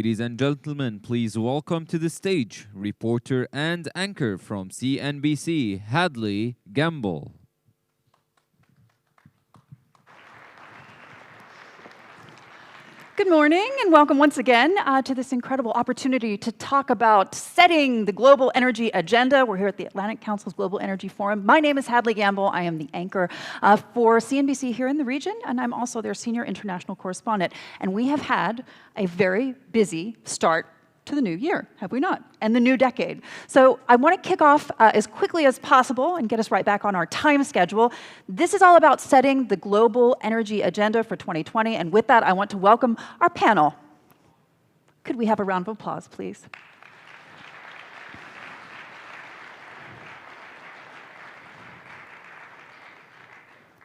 Ladies and gentlemen, please welcome to the stage reporter and anchor from CNBC, Hadley Gamble. Good morning and welcome once again to this incredible opportunity to talk about setting the global energy agenda. We're here at the Atlantic Council's Global Energy Forum. My name is Hadley Gamble. I am the anchor for CNBC here in the region, and I'm also their senior international correspondent. And we have had a very busy start to the new year, have we not? And the new decade. So I want to kick off as quickly as possible and get us right back on our time schedule. This is all about setting the global energy agenda for 2020. And with that, I want to welcome our panel. Could we have a round of applause, please?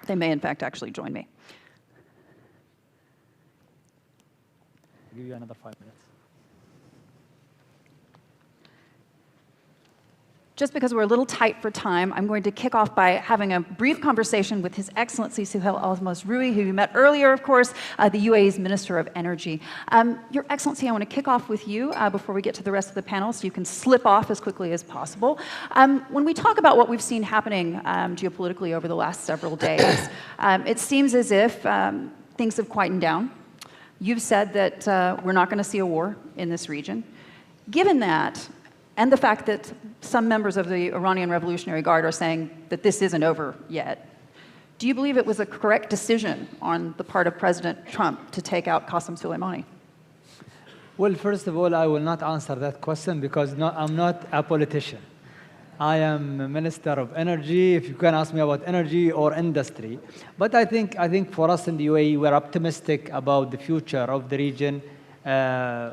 They may, in fact, actually join me. I'll give you another 5 minutes. Just because we're a little tight for time, I'm going to kick off by having a brief conversation with His Excellency Suhail Al-Mazroui, who you met earlier, of course, the UAE's Minister of Energy. Your Excellency, I want to kick off with you before we get to the rest of the panel, so you can slip off as quickly as possible. When we talk about what we've seen happening geopolitically over the last several days, it seems as if things have quietened down. You've said that we're not going to see a war in this region. Given that, and the fact that some members of the Iranian Revolutionary Guard are saying that this isn't over yet, do you believe it was a correct decision on the part of President Trump to take out Qasem Soleimani? Well, first of all, I will not answer that question because I'm not a politician. I am a Minister of Energy, if you can ask me about energy or industry. But I think for us in the UAE, we're optimistic about the future of the region.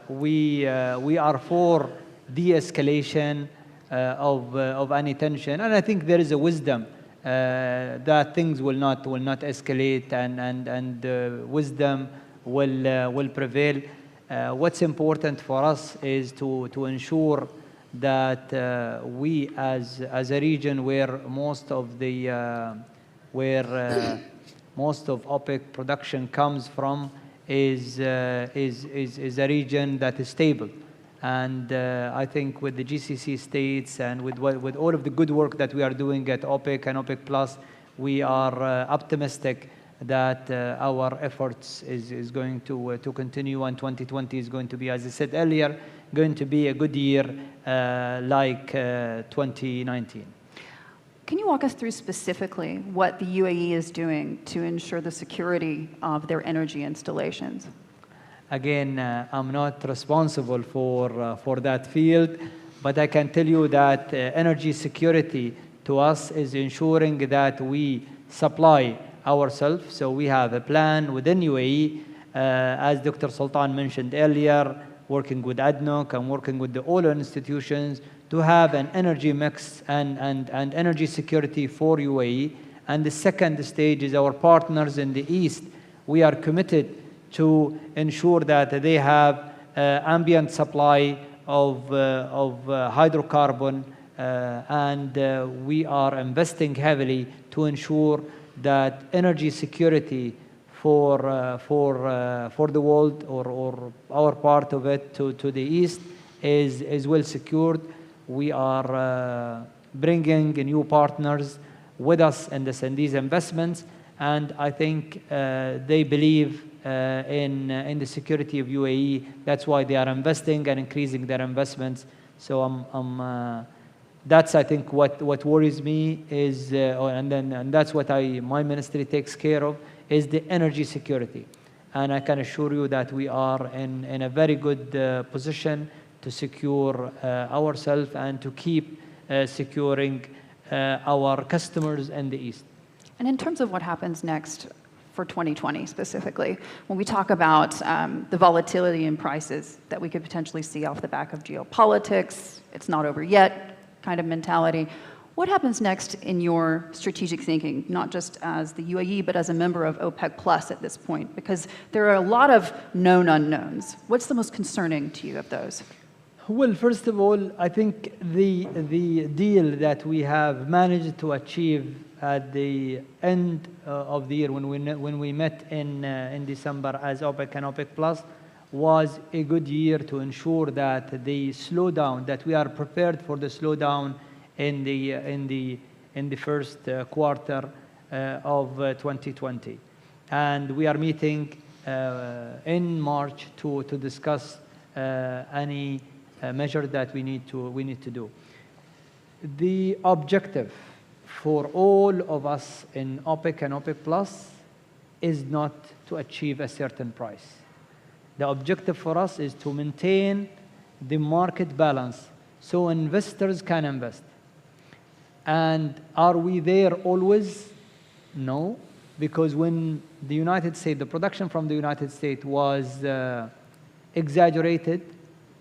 We are for de-escalation of any tension, and I think there is a wisdom that things will not escalate, and wisdom will prevail. What's important for us is to ensure that we, as a region where most of OPEC production comes from, is a region that is stable. And I think with the GCC states and with all of the good work that we are doing at OPEC and OPEC Plus, we are optimistic that our efforts is going to continue, and 2020 is going to be, as I said earlier, going to be a good year like 2019. Can you walk us through specifically what the UAE is doing to ensure the security of their energy installations? Again, I'm not responsible for that field, but I can tell you that energy security to us is ensuring that we supply ourselves. So we have a plan within UAE, as Dr. Sultan mentioned earlier, working with ADNOC and working with the oil institutions to have an energy mix and energy security for UAE. And the second stage is our partners in the East. We are committed to ensure that they have ambient supply of hydrocarbon, and we are investing heavily to ensure that energy security for the world, or our part of it to the East, is well secured. We are bringing new partners with us in these investments, and I think they believe in the security of UAE. That's why they are investing and increasing their investments. So that's, I think, what worries me is, and that's what my ministry takes care of, is the energy security. And I can assure you that we are in a very good position to secure ourselves and to keep securing our customers in the East. And in terms of what happens next for 2020 specifically, when we talk about the volatility in prices that we could potentially see off the back of geopolitics, it's not over yet kind of mentality, what happens next in your strategic thinking, not just as the UAE, but as a member of OPEC Plus at this point? Because there are a lot of known unknowns. What's the most concerning to you of those? Well, first of all, I think the deal that we have managed to achieve at the end of the year when we met in December as OPEC and OPEC Plus was a good year to ensure that the slowdown, that we are prepared for the slowdown in the first quarter of 2020. And we are meeting in March to discuss any measure that we need to do. The objective for all of us in OPEC and OPEC Plus is not to achieve a certain price. The objective for us is to maintain the market balance so investors can invest. And are we there always? No, because when the United States, the production from the United States was exaggerated,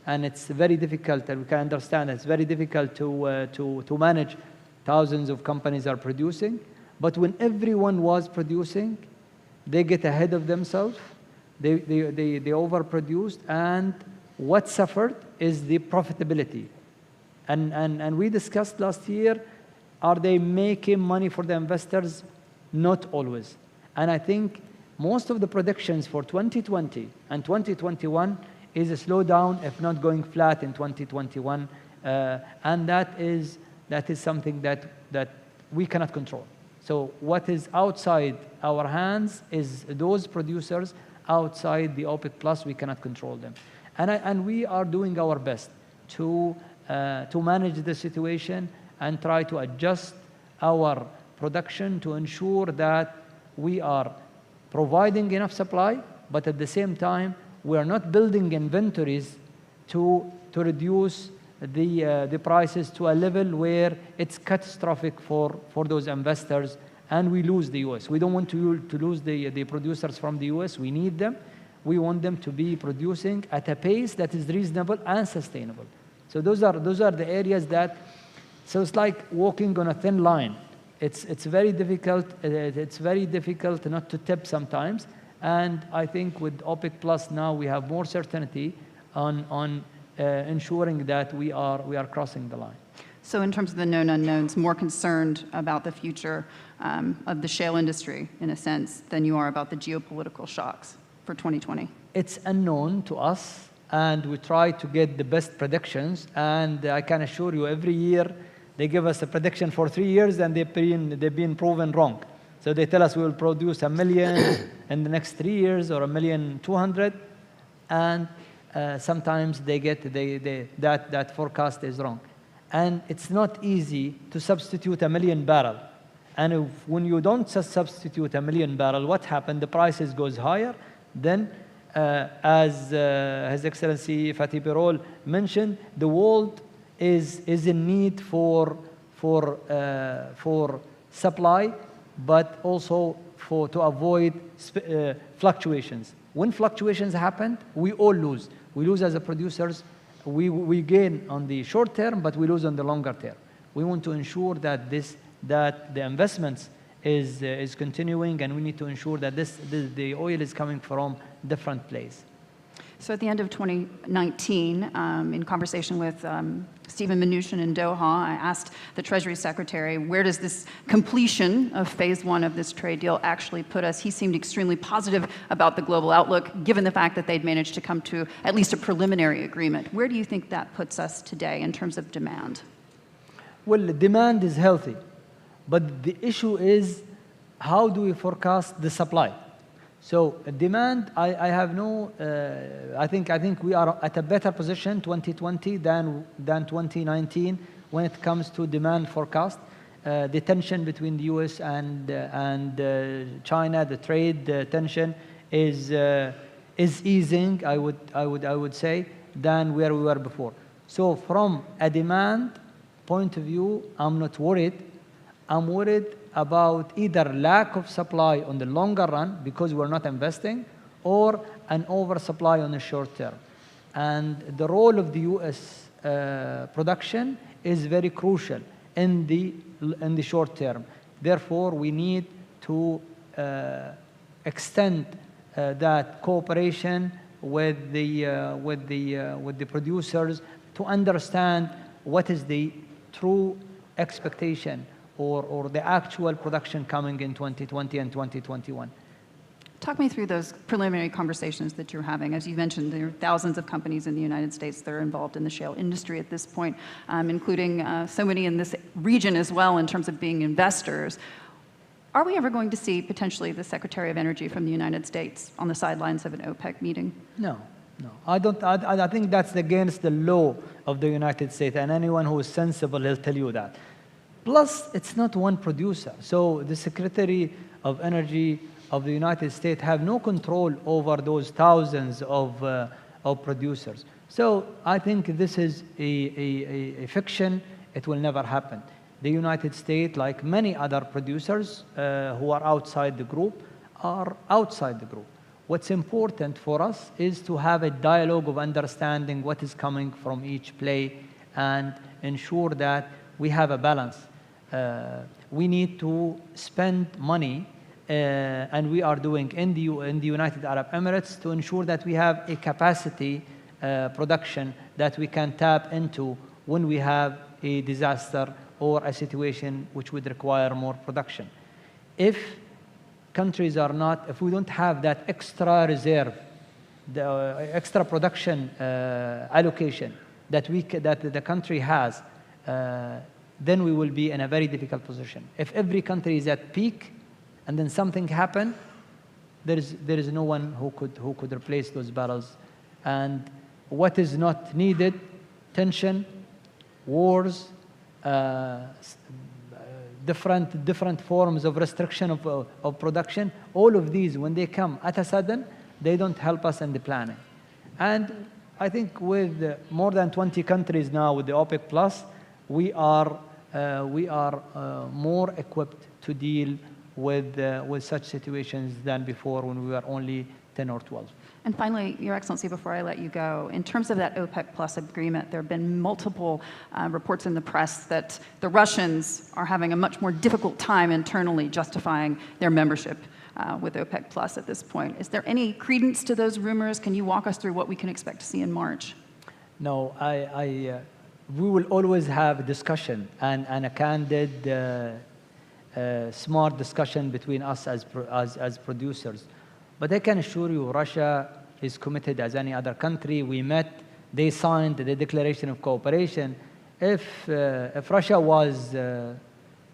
and it's very difficult, and we can understand it's very difficult to manage. Thousands of companies are producing, but when everyone was producing, they get ahead of themselves, they overproduced, and what suffered is the profitability. And we discussed last year, are they making money for the investors? Not always. And I think most of the predictions for 2020 and 2021 is a slowdown, if not going flat in 2021, and that is something that we cannot control. So what is outside our hands is those producers outside the OPEC Plus. We cannot control them, and we are doing our best to manage the situation and try to adjust our production to ensure that we are providing enough supply, but at the same time we are not building inventories to reduce the prices to a level where it's catastrophic for those investors and we lose the US. We don't want to lose the producers from the US. We need them. We want them to be producing at a pace that is reasonable and sustainable. So those are the areas that, so it's like walking on a thin line. It's very difficult. It's very difficult not to tip sometimes. And I think with OPEC Plus now we have more certainty on ensuring that we are crossing the line. So in terms of the known unknowns, more concerned about the future of the shale industry, in a sense, than you are about the geopolitical shocks for 2020? It's unknown to us, and we try to get the best predictions. And I can assure you, every year they give us a prediction for 3 years, and they've been proven wrong. So they tell us we will produce 1 million in the next 3 years, or 1,200,000, and sometimes they get that forecast is wrong. And it's not easy to substitute 1 million barrel. And when you don't substitute 1 million barrel, what happened? The prices goes higher. Then, as His Excellency Fatih Birol mentioned, the world is in need for supply, but also to avoid fluctuations. When fluctuations happen, we all lose. We lose as a producers. We gain on the short term, but we lose on the longer term. We want to ensure that the investments is continuing, and we need to ensure that the oil is coming from different place. So at the end of 2019, in conversation with Stephen Mnuchin in Doha, I asked the Treasury Secretary, where does this completion of phase 1 of this trade deal actually put us? He seemed extremely positive about the global outlook, given the fact that they'd managed to come to at least a preliminary agreement. Where do you think that puts us today in terms of demand? Well, demand is healthy, but the issue is, how do we forecast the supply? So demand, I have no. I think we are at a better position 2020 than 2019 when it comes to demand forecast. The tension between the U.S. and China, the trade tension is easing. I would say than where we were before. So from a demand point of view, I'm not worried. I'm worried about either lack of supply on the longer run because we're not investing, or an oversupply on the short term. And the role of the U.S. Production is very crucial in the short term. Therefore, we need to extend that cooperation with the producers to understand what is the true expectation or the actual production coming in 2020 and 2021. Talk me through those preliminary conversations that you're having. As you mentioned, there are thousands of companies in the United States that are involved in the shale industry at this point, including so many in this region as well in terms of being investors. Are we ever going to see potentially the Secretary of Energy from the United States on the sidelines of an OPEC meeting? No, no. I think that's against the law of the United States, and anyone who is sensible will tell you that. Plus, it's not one producer. So the Secretary of Energy of the United States have no control over those thousands of producers. So I think this is a fiction. It will never happen. The United States, like many other producers who are outside the group, are outside the group. What's important for us is to have a dialogue of understanding what is coming from each play and ensure that we have a balance. We need to spend money, and we are doing in the United Arab Emirates to ensure that we have a capacity production that we can tap into when we have a disaster or a situation which would require more production. If countries are not, if we don't have that extra reserve, the extra production allocation that the country has, then we will be in a very difficult position. If every country is at peak and then something happened, there is no one who could replace those barrels. And what is not needed, tension, wars, different forms of restriction of production, all of these, when they come at a sudden, they don't help us in the planning. And I think with more than 20 countries now with the OPEC Plus, we are more equipped to deal with such situations than before when we were only 10 or 12. And finally, Your Excellency, before I let you go, in terms of that OPEC Plus agreement, there have been multiple reports in the press that the Russians are having a much more difficult time internally justifying their membership with OPEC Plus at this point. Is there any credence to those rumors? Can you walk us through what we can expect to see in March? No, we will always have a discussion and a candid, smart discussion between us as producers. But I can assure you, Russia is committed as any other country. We met, they signed the Declaration of Cooperation. If Russia was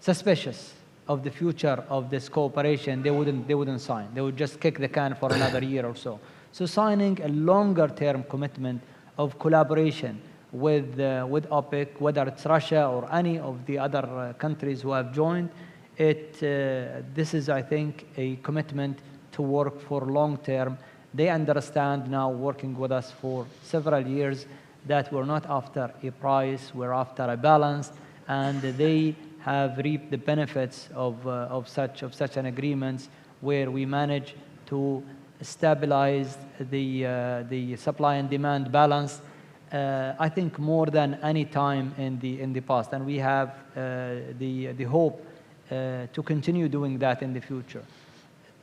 suspicious of the future of this cooperation, they wouldn't sign. They would just kick the can for another year or so. So signing a longer-term commitment of collaboration with OPEC, whether it's Russia or any of the other countries who have joined, this is, I think, a commitment to work for long term. They understand now, working with us for several years, that we're not after a price, we're after a balance, and they have reaped the benefits of such an agreement where we manage to stabilize the supply and demand balance. I think more than any time in the past, and we have the hope to continue doing that in the future.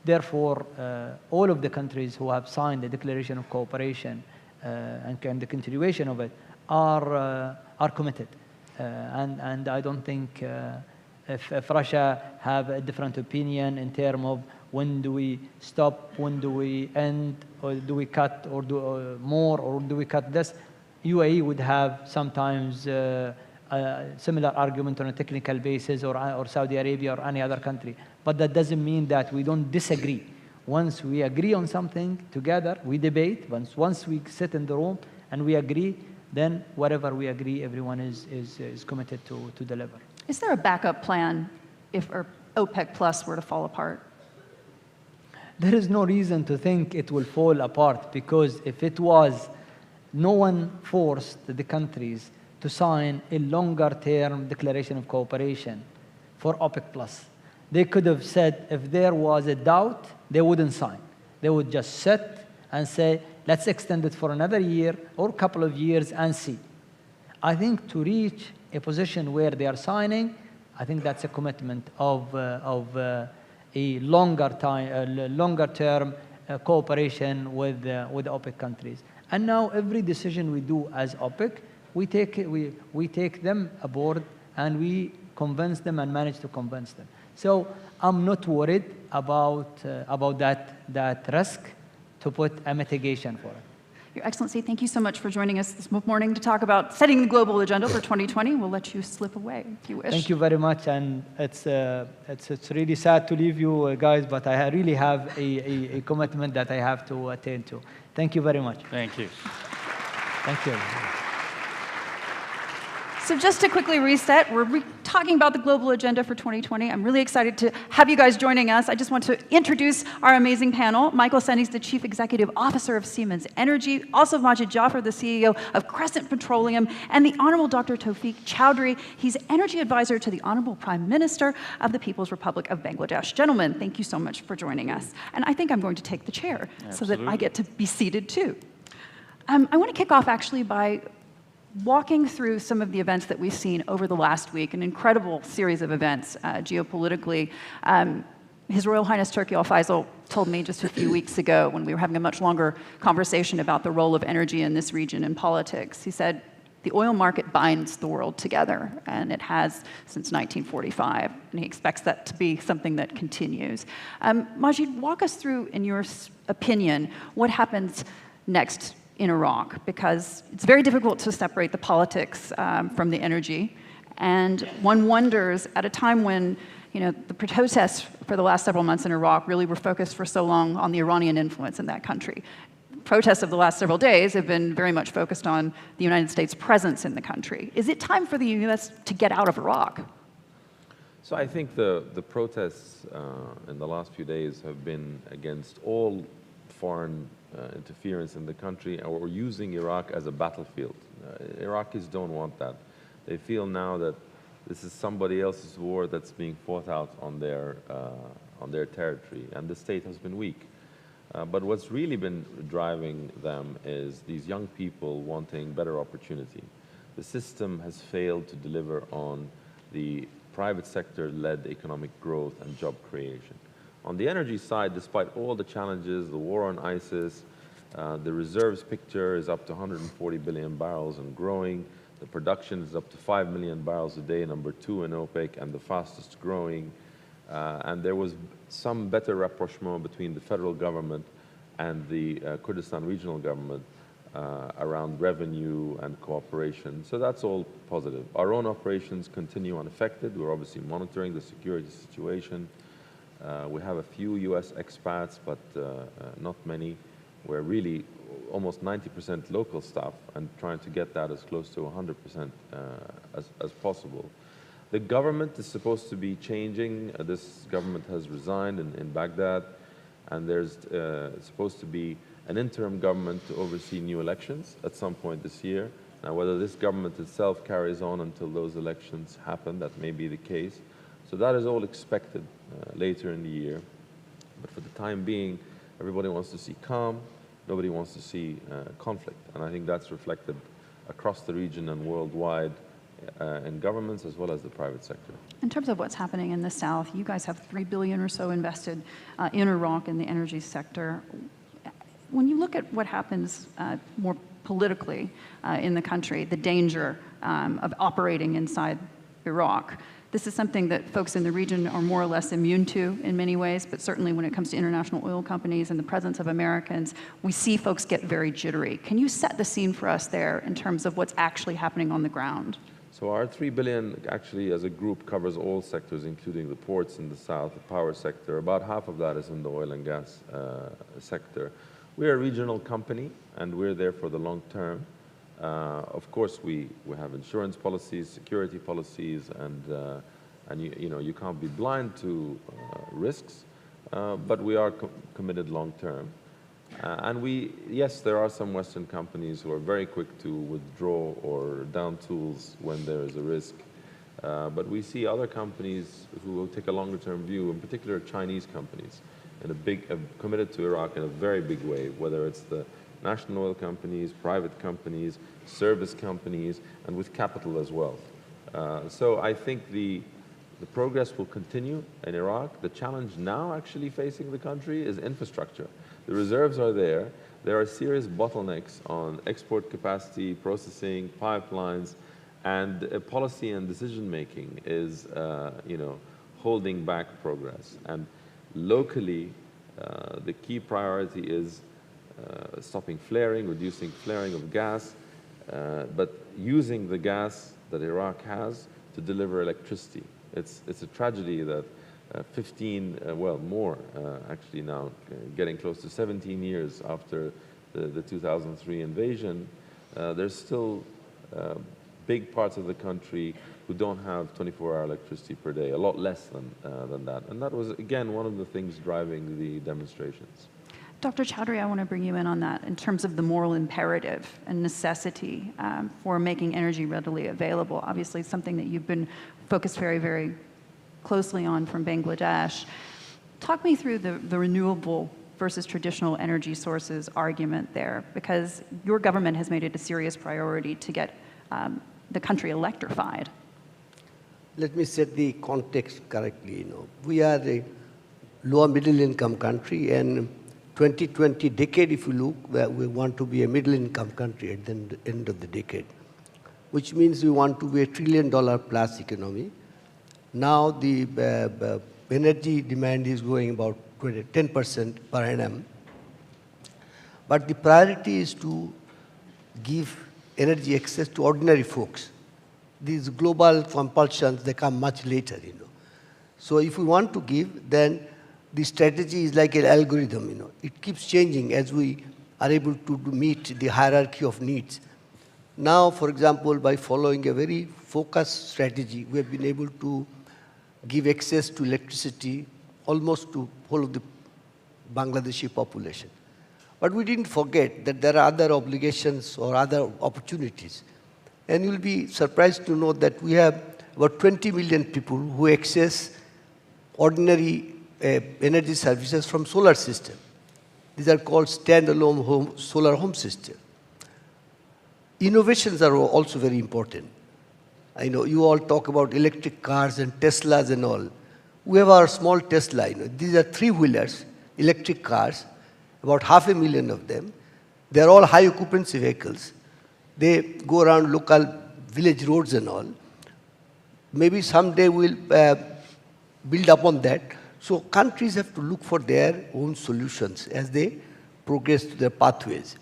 Therefore, all of the countries who have signed the Declaration of Cooperation and the continuation of it are committed. And I don't think if Russia have a different opinion in terms of when do we stop, when do we end, or do we cut, or do more, or do we cut this, UAE would have sometimes a similar argument on a technical basis, or Saudi Arabia or any other country. But that doesn't mean that we don't disagree. Once we agree on something together, we debate. Once we sit in the room and we agree, then whatever we agree, everyone is committed to deliver. Is there a backup plan if OPEC Plus were to fall apart? There is no reason to think it will fall apart, because if it was, no one forced the countries to sign a longer-term declaration of cooperation for OPEC Plus. They could have said, if there was a doubt, they wouldn't sign. They would just sit and say, let's extend it for another year or a couple of years and see. I think to reach a position where they are signing, I think that's a commitment of a longer-term cooperation with OPEC countries. And now every decision we do as OPEC, we take them aboard and we convince them and manage to convince them. So I'm not worried about that risk to put a mitigation for it. Your Excellency, thank you so much for joining us this morning to talk about setting the global agenda for 2020. We'll let you slip away if you wish. Thank you very much, and it's really sad to leave you guys, but I really have a commitment that I have to attend to. Thank you very much. Thank you. Thank you. So just to quickly reset, we're talking about the global agenda for 2020. I'm really excited to have you guys joining us. I just want to introduce our amazing panel. Michael Senni is the Chief Executive Officer of Siemens Energy, also Majid Jafar, the CEO of Crescent Petroleum, and the Honorable Dr. Tawfiq Chowdhury. He's Energy Advisor to the Honorable Prime Minister of the People's Republic of Bangladesh. Gentlemen, thank you so much for joining us. And I think I'm going to take the chair so that I get to be seated too. I want to kick off actually by walking through some of the events that we've seen over the last week, an incredible series of events geopolitically. His Royal Highness Turki Al Faisal told me just a few weeks ago when we were having a much longer conversation about the role of energy in this region in politics. He said, the oil market binds the world together, and it has since 1945, and he expects that to be something that continues. Majid, walk us through, in your opinion, what happens next in Iraq, because it's very difficult to separate the politics from the energy. And one wonders, at a time when the protests for the last several months in Iraq really were focused for so long on the Iranian influence in that country. Protests of the last several days have been very much focused on the United States' presence in the country. Is it time for the U.S. to get out of Iraq? So I think the protests in the last few days have been against all foreign interference in the country, or using Iraq as a battlefield. Iraqis don't want that. They feel now that this is somebody else's war that's being fought out on their territory, and the state has been weak. But what's really been driving them is these young people wanting better opportunity. The system has failed to deliver on the private sector-led economic growth and job creation. On the energy side, despite all the challenges, the war on ISIS, the reserves picture is up to 140 billion barrels and growing. The production is up to 5 million barrels a day, number 2 in Opec, and the fastest growing. And there was some better rapprochement between the federal government and the Kurdistan regional government around revenue and cooperation. So that's all positive. Our own operations continue unaffected. We're obviously monitoring the security situation. We have a few U.S. expats, but not many. We're really almost 90% local staff and trying to get that as close to 100% as possible. The government is supposed to be changing. This government has resigned in Baghdad, and there's supposed to be an interim government to oversee new elections at some point this year. Now, whether this government itself carries on until those elections happen, that may be the case. So that is all expected later in the year. But for the time being, everybody wants to see calm. Nobody wants to see conflict. And I think that's reflected across the region and worldwide in governments as well as the private sector. In terms of what's happening in the South, you guys have $3 billion or so invested in Iraq in the energy sector. When you look at what happens more politically in the country, the danger of operating inside Iraq, this is something that folks in the region are more or less immune to in many ways, but certainly when it comes to international oil companies and the presence of Americans, we see folks get very jittery. Can you set the scene for us there in terms of what's actually happening on the ground? So our $3 billion actually as a group covers all sectors, including the ports in the south, the power sector. About half of that is in the oil and gas sector. We're a regional company, and we're there for the long term. Of course, we have insurance policies, security policies, and you can't be blind to risks, but we are committed long term. And yes, there are some Western companies who are very quick to withdraw or down tools when there is a risk. But we see other companies who will take a longer term view, in particular Chinese companies, committed to Iraq in a very big way, whether it's the national oil companies, private companies, service companies, and with capital as well. So I think the progress will continue in Iraq. The challenge now actually facing the country is infrastructure. The reserves are there. There are serious bottlenecks on export capacity, processing, pipelines, and policy and decision making is holding back progress. And locally, the key priority is stopping flaring, reducing flaring of gas, but using the gas that Iraq has to deliver electricity. It's a tragedy that 15, well, more actually now, getting close to 17 years after the 2003 invasion, there's still big parts of the country who don't have 24-hour electricity per day, a lot less than that. And that was, again, one of the things driving the demonstrations. Dr. Chowdhury, I want to bring you in on that in terms of the moral imperative and necessity for making energy readily available. Obviously, something that you've been focused very, very closely on from Bangladesh. Talk me through the renewable versus traditional energy sources argument there, because your government has made it a serious priority to get the country electrified. Let me set the context correctly. We are a lower middle income country, and 2020 decade, if you look, we want to be a middle income country at the end of the decade, which means we want to be $1 trillion plus economy. Now the energy demand is growing about 10% per annum. But the priority is to give energy access to ordinary folks. These global compulsions, they come much later, So if we want to give, then the strategy is like an algorithm, It keeps changing as we are able to meet the hierarchy of needs. Now, for example, by following a very focused strategy, we have been able to give access to electricity almost to whole of the Bangladeshi population. But we didn't forget that there are other obligations or other opportunities. And you'll be surprised to know that we have about 20 million people who access ordinary energy services from solar system. These are called standalone solar home system. Innovations are also very important. I know you all talk about electric cars and Teslas and all. We have our small Tesla. These are three-wheelers, electric cars, about 500,000 of them. They're all high occupancy vehicles. They go around local village roads and all. Maybe someday we'll build upon that. So countries have to look for their own solutions as they progress to their pathways.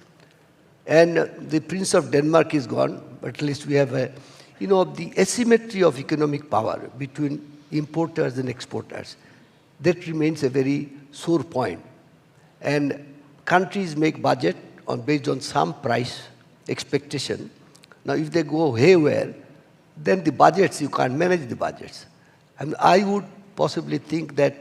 And the Prince of Denmark is gone, but at least we have the asymmetry of economic power between importers and exporters. That remains a very sore point. And countries make budget based on some price expectation. Now, if they go haywire, then the budgets, you can't manage the budgets. And I would possibly think that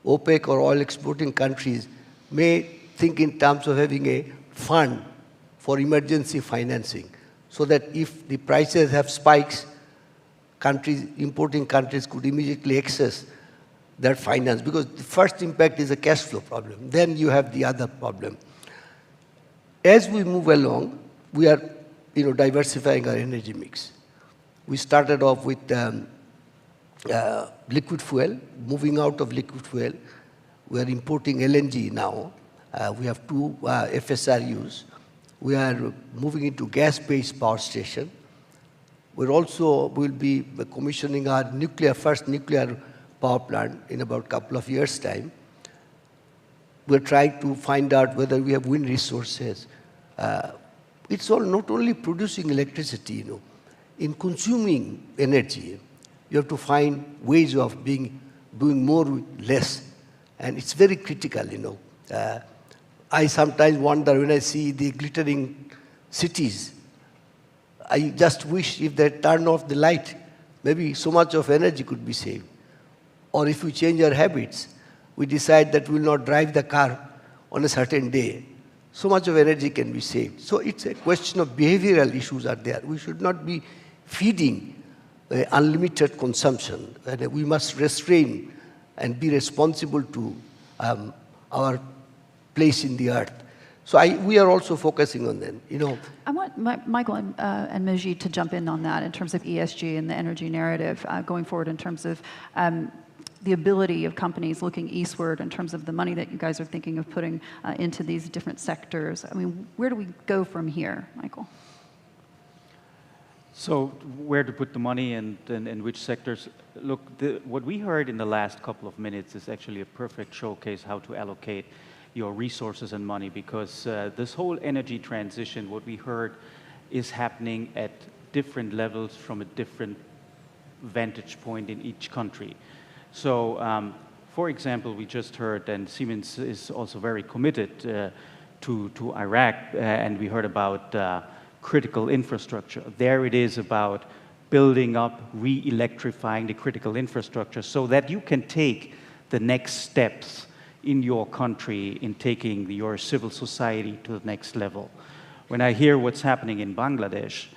OPEC or oil exporting countries may think in terms of having a fund for emergency financing, so that if the prices have spikes, importing countries could immediately access that finance, because the first impact is a cash flow problem. Then you have the other problem. As we move along, we are diversifying our energy mix. We started off with liquid fuel, moving out of liquid fuel. We are importing LNG now. We have 2 FSRUs. We are moving into gas-based power station. We'll be commissioning our first nuclear power plant in about a couple of years' time. We're trying to find out whether we have wind resources. It's all not only producing electricity, in consuming energy, you have to find ways of doing more with less. And it's very critical, I sometimes wonder when I see the glittering cities, I just wish if they turn off the light, maybe so much of energy could be saved. Or if we change our habits, we decide that we will not drive the car on a certain day, so much of energy can be saved. So it's a question of behavioral issues are there. We should not be feeding unlimited consumption. And we must restrain and be responsible to our place in the earth. So we are also focusing on them. I want Michael and Majid to jump in on that in terms of ESG and the energy narrative going forward in terms of the ability of companies looking eastward in terms of the money that you guys are thinking of putting into these different sectors. I mean, where do we go from here, Michael? So where to put the money and in which sectors? Look, what we heard in the last couple of minutes is actually a perfect showcase how to allocate your resources and money, because this whole energy transition, what we heard, is happening at different levels from a different vantage point in each country. So, for example, we just heard, and Siemens is also very committed to Iraq, and we heard about critical infrastructure. There it is about building up, re-electrifying the critical infrastructure so that you can take the next steps in your country in taking your civil society to the next level. When I hear what's happening in Bangladesh,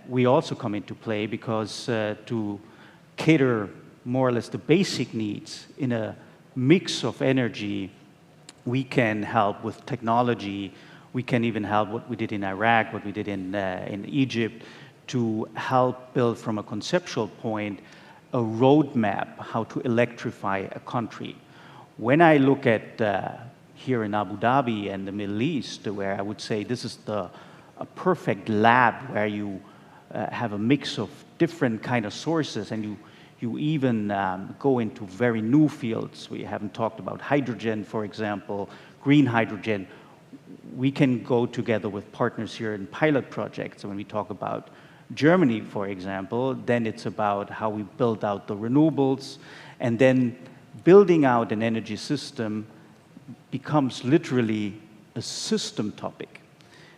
we also come into play, because to cater more or less the basic needs in a mix of energy, we can help with technology. We can even help what we did in Iraq, what we did in Egypt, to help build from a conceptual point a roadmap how to electrify a country. When I look at here in Abu Dhabi and the Middle East, where I would say this is a perfect lab where you have a mix of different kind of sources, and you even go into very new fields. We haven't talked about hydrogen, for example, green hydrogen. We can go together with partners here in pilot projects. When we talk about Germany, for example, then it's about how we build out the renewables, and then building out an energy system becomes literally a system topic.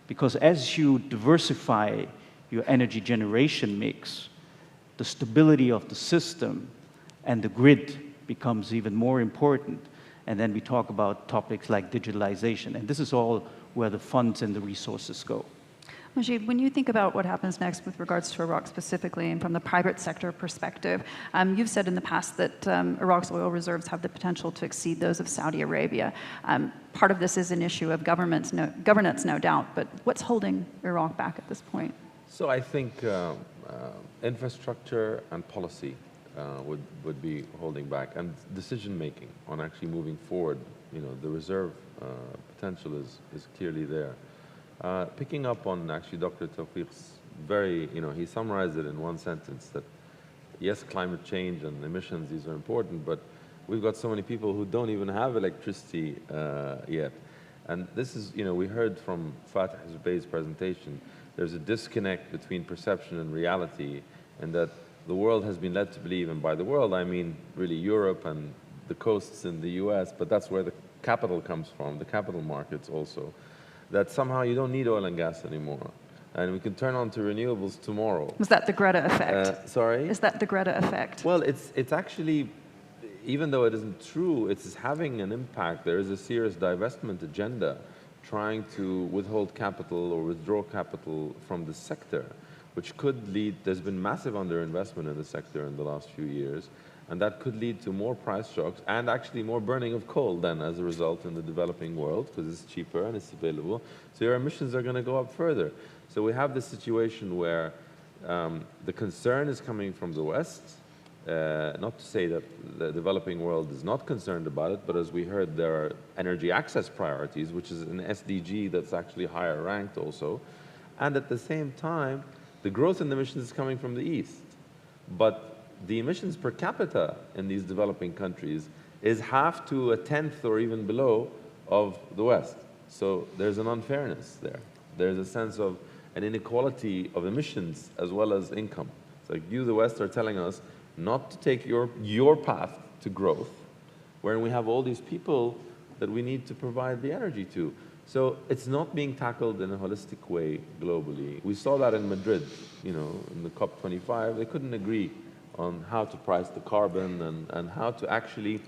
Because as you diversify your energy generation mix, the stability of the system and the grid becomes even more important. And then we talk about topics like digitalization. And this is all where the funds and the resources go. Majid, when you think about what happens next with regards to Iraq specifically, and from the private sector perspective, you've said in the past that Iraq's oil reserves have the potential to exceed those of Saudi Arabia. Part of this is an issue of governance, no doubt, but what's holding Iraq back at this point? So I think infrastructure and policy would be holding back, and decision making on actually moving forward. You know, the reserve potential is clearly there. Picking up on actually Dr. Tawfiq's he summarized it in one sentence that yes, climate change and emissions, these are important, but we've got so many people who don't even have electricity yet. And this is, we heard from Fatih Zubay's presentation, there's a disconnect between perception and reality, and that the world has been led to believe, and by the world I mean really Europe and the coasts in the US, but that's where the capital comes from, the capital markets also, that somehow you don't need oil and gas anymore. And we can turn on to renewables tomorrow. Was that the Greta effect? Sorry? Is that the Greta effect? Well, it's actually, even though it isn't true, it's having an impact. There is a serious divestment agenda trying to withhold capital or withdraw capital from the sector, which could lead, there's been massive underinvestment in the sector in the last few years, and that could lead to more price shocks and actually more burning of coal then as a result in the developing world, because it's cheaper and it's available. So your emissions are going to go up further. So we have this situation where the concern is coming from the West. Not to say that the developing world is not concerned about it, but as we heard, there are energy access priorities, which is an SDG that's actually higher ranked also. And at the same time, the growth in emissions is coming from the East. But the emissions per capita in these developing countries is half to a tenth or even below of the West. So there's an unfairness there. There's a sense of an inequality of emissions as well as income. It's like you, the West, are telling us not to take your path to growth, wherein we have all these people that we need to provide the energy to. So it's not being tackled in a holistic way globally. We saw that in Madrid, in the COP25, they couldn't agree on how to price the carbon and how to actually,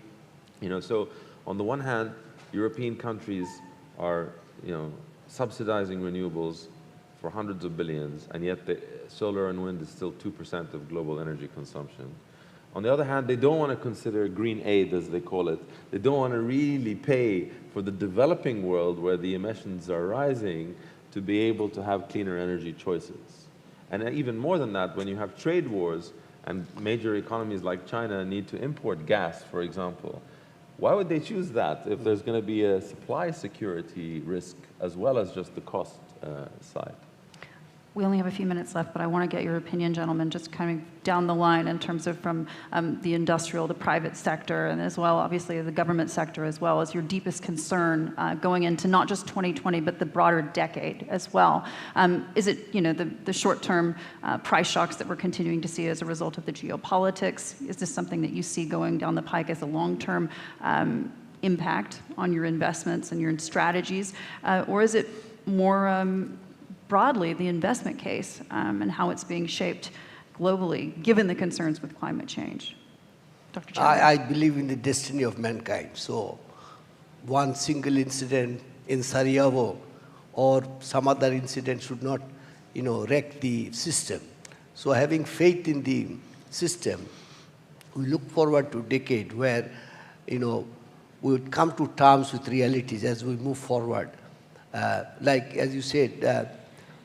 so on the one hand, European countries are, subsidizing renewables for hundreds of billions, and yet the solar and wind is still 2% of global energy consumption. On the other hand, they don't want to consider green aid, as they call it. They don't want to really pay for the developing world where the emissions are rising to be able to have cleaner energy choices. And even more than that, when you have trade wars, and major economies like China need to import gas, for example, why would they choose that if there's going to be a supply security risk as well as just the cost side? We only have a few minutes left, but I want to get your opinion, gentlemen, just kind of down the line in terms of from the industrial, the private sector, and as well, obviously, the government sector as well, as your deepest concern going into not just 2020, but the broader decade as well. Is it, the short-term price shocks that we're continuing to see as a result of the geopolitics? Is this something that you see going down the pike as a long-term impact on your investments and your strategies? Or is it more broadly the investment case and how it's being shaped globally, given the concerns with climate change? Dr. Chandra. I believe in the destiny of mankind. So one single incident in Sarajevo or some other incident should not, wreck the system. So having faith in the system, we look forward to a decade where, we would come to terms with realities as we move forward. Like, as you said,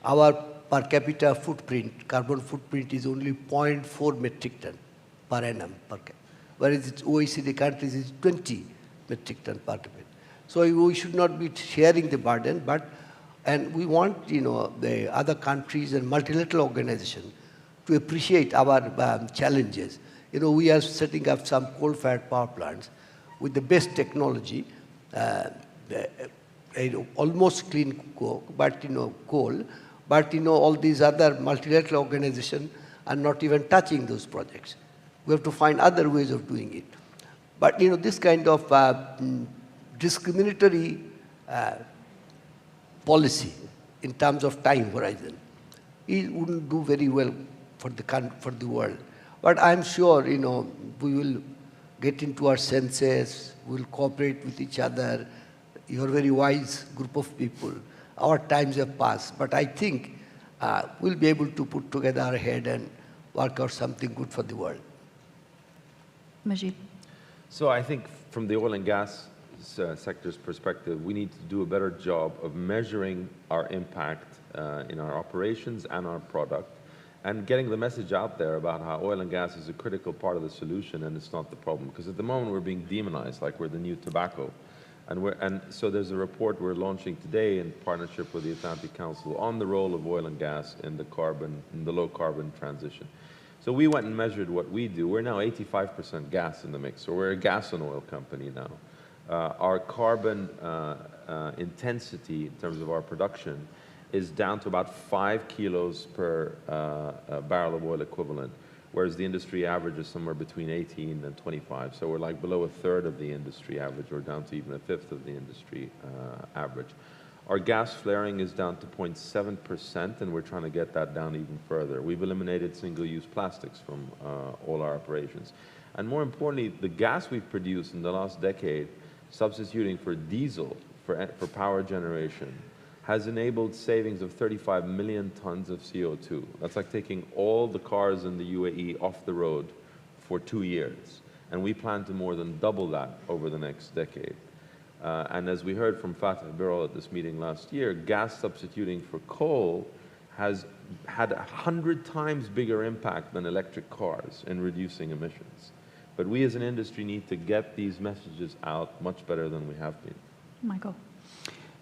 our per capita footprint, carbon footprint is only 0.4 metric ton per annum, whereas its OECD countries is 20 metric ton per capita. So we should not be sharing the burden, and we want, the other countries and multilateral organizations to appreciate our challenges. We are setting up some coal-fired power plants with the best technology, almost clean coal, but all these other multilateral organizations are not even touching those projects. We have to find other ways of doing it. But this kind of discriminatory policy in terms of time horizon, it wouldn't do very well for the world. But I'm sure we will get into our senses, we'll cooperate with each other. You're a very wise group of people. Our times have passed, but I think we'll be able to put together our head and work out something good for the world. Majid. So I think from the oil and gas sector's perspective, we need to do a better job of measuring our impact in our operations and our product, and getting the message out there about how oil and gas is a critical part of the solution and it's not the problem. Because at the moment we're being demonized like we're the new tobacco. And so there's a report we're launching today in partnership with the Atlantic Council on the role of oil and gas in the low carbon transition. So we went and measured what we do. We're now 85% gas in the mix, so we're a gas and oil company now. Our carbon intensity in terms of our production is down to about 5 kilos per barrel of oil equivalent, whereas the industry average is somewhere between 18 and 25. So we're like below a third of the industry average, or down to even a fifth of the industry average. Our gas flaring is down to 0.7%, and we're trying to get that down even further. We've eliminated single-use plastics from all our operations. And more importantly, the gas we've produced in the last decade, substituting for diesel for power generation, has enabled savings of 35 million tons of CO2. That's like taking all the cars in the UAE off the road for 2 years. And we plan to more than double that over the next decade. And as we heard from Fatih Birol at this meeting last year, gas substituting for coal has had 100 times bigger impact than electric cars in reducing emissions. But we as an industry need to get these messages out much better than we have been. Michael.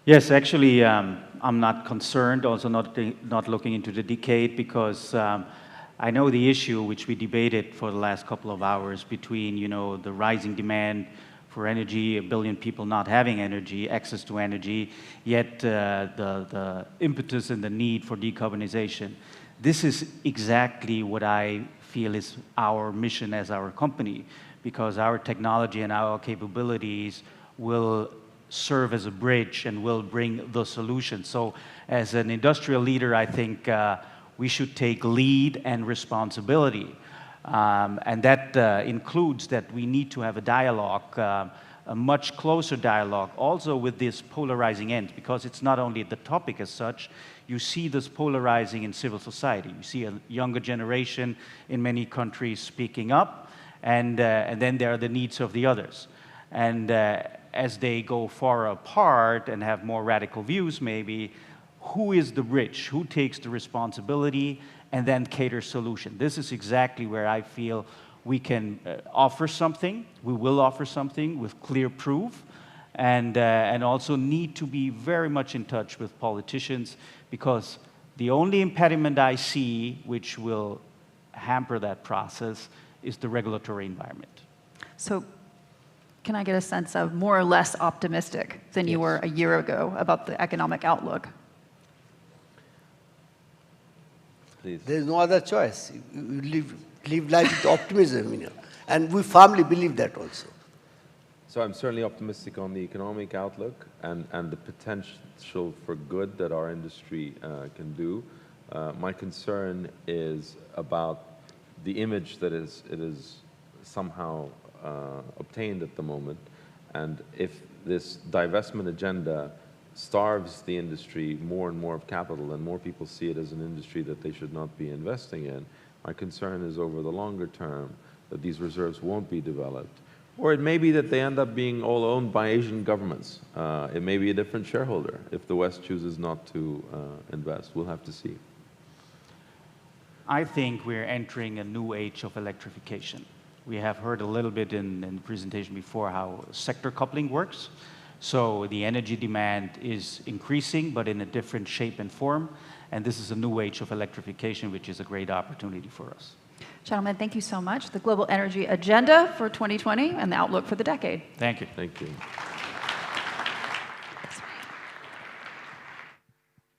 Yes, actually, I'm not concerned, also not looking into the decade, because I know the issue which we debated for the last couple of hours between, the rising demand for energy, 1 billion people not having energy, access to energy, yet the impetus and the need for decarbonization. This is exactly what I feel is our mission as our company, because our technology and our capabilities will serve as a bridge and will bring the solution. So as an industrial leader, I think we should take lead and responsibility. And that includes that we need to have a dialogue, a much closer dialogue, also with this polarizing end, because it's not only the topic as such. You see this polarizing in civil society. You see a younger generation in many countries speaking up, and then there are the needs of the others. And as they go far apart and have more radical views maybe, who is the bridge? Who takes the responsibility and then caters solution? This is exactly where I feel we can offer something. We will offer something with clear proof, and also need to be very much in touch with politicians, because The only impediment I see which will hamper that process is the regulatory environment. So can I get a sense of more or less optimistic than you Yes. were a year ago about the economic outlook? Please. There is no other choice. You live life with optimism, you know. And we firmly believe that also. So I'm certainly optimistic on the economic outlook and the potential for good that our industry can do. My concern is about the image that it is somehow obtained at the moment. And if this divestment agenda starves the industry more and more of capital and more people see it as an industry that they should not be investing in, my concern is over the longer term that these reserves won't be developed. Or it may be that they end up being all owned by Asian governments. It may be a different shareholder if the West chooses not to invest. We'll have to see. I think we're entering a new age of electrification. We have heard a little bit in the presentation before how sector coupling works. So the energy demand is increasing, but in a different shape and form. And this is a new age of electrification, which is a great opportunity for us. Gentlemen, thank you so much. The global energy agenda for 2020 and the outlook for the decade. Thank you. Thank you.